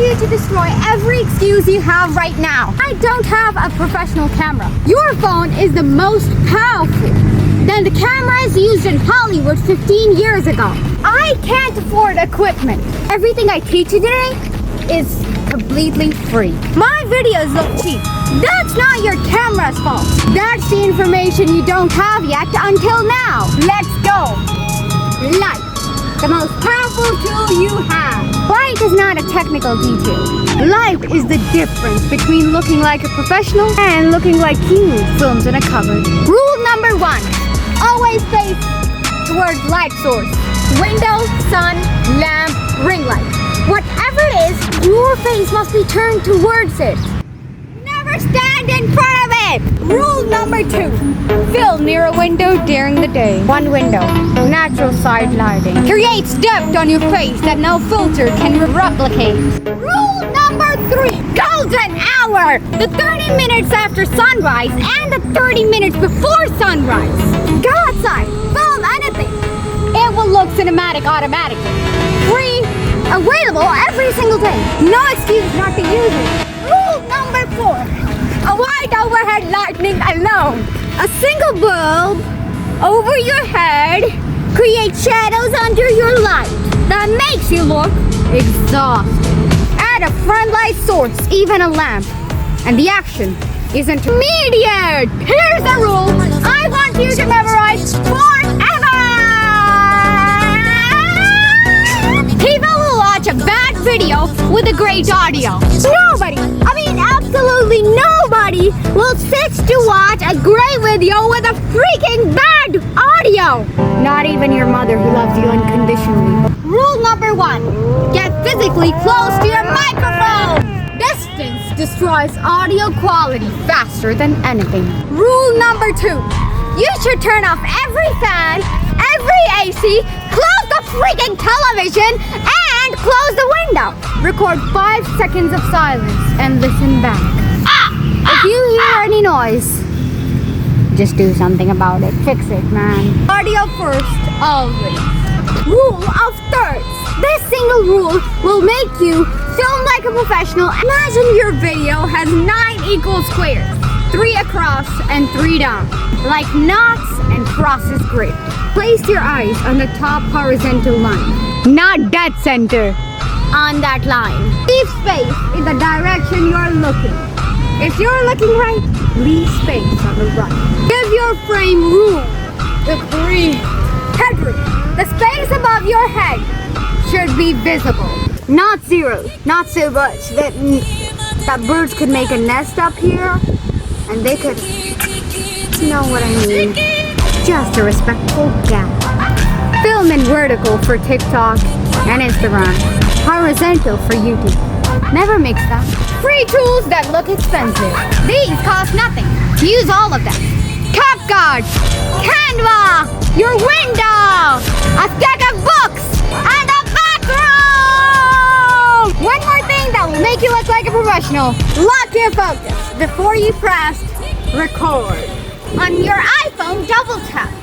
you to destroy every excuse you have right now. I don't have a professional camera. Your phone is the most powerful than the cameras used in Hollywood 15 years ago. I can't afford equipment. Everything I teach you today is completely free. My videos look cheap. That's not your camera's fault. That's the information you don't have yet until now. Let's go. Light, the most powerful tool you have. Light is not a technical detail. Light is the difference between looking like a professional and looking like you filmed in a cupboard. Rule number 1, always face towards light source. Window, sun, lamp, ring light. Whatever it is, your face must be turned towards it. Never stand in front of it! Rule number 2, film near a window during the day. One window, natural side lighting. Creates depth on your face that no filter can replicate. Rule number 3, golden hour! The 30 minutes after sunrise and the 30 minutes before sunrise. Go outside, film anything. It will look cinematic automatically. Free, available every single day. No excuse not to use it. Rule number 4, a wide overhead lighting alone. A single bulb over your head creates shadows under your light that makes you look exhausted. Add a front light source, even a lamp, and the action isn't immediate. Here's the rule I want you to memorize forever. People will watch a bad video with a great audio. Nobody, absolutely nobody will sit to watch a great video with a freaking bad audio. Not even your mother who loves you unconditionally. Rule number 1, get physically close to your microphone. Distance destroys audio quality faster than anything. Rule number 2, you should turn off every fan, every AC, close the freaking television, and close the window. Record 5 seconds of silence and listen back. If you hear any noise, just do something about it. Fix it, man. Audio first, always. Rule of thirds. This single rule will make you film like a professional. Imagine your video has 9 equal squares, 3 across and 3 down, like knots and crosses grid. Place your eyes on the top horizontal line, not dead center on that line. Leave space in the direction you're looking. If you're looking right, leave space on the right. Give your frame room to breathe. Headroom. The space above your head should be visible. Not zero. Not so much that birds could make a nest up here and they could, you know what I mean. Just a respectful gap. Film in vertical for TikTok and Instagram. Horizontal for YouTube. Never mix that. Free tools that look expensive. These cost nothing. Use all of them. CapCut, Canva, your window, a stack of books, and a bathroom! One more thing that will make you look like a professional. Lock your focus before you press record. On your iPhone, double tap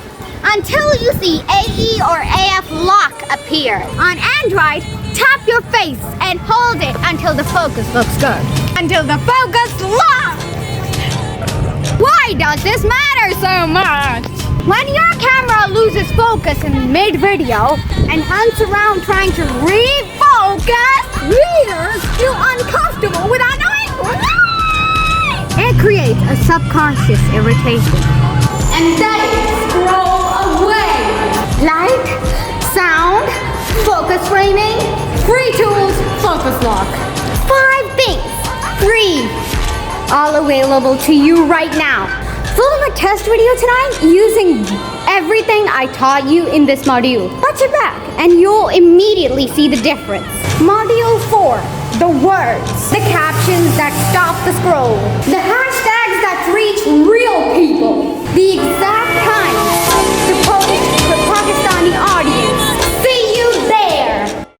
until you see AE or AF lock appear. On Android, tap your face and hold it until the focus looks good. Until the focus locks! Why does this matter so much? When your camera loses focus in mid-video and hunts around trying to refocus, readers feel uncomfortable without knowing why. It creates a subconscious irritation. And then scroll away. Light, sound, focus framing, free tools, focus lock. 5 things, free, all available to you right now. Film a test video tonight using everything I taught you in this module. Watch it back and you'll immediately see the difference. Module 4, the words, the captions that stop the scroll, the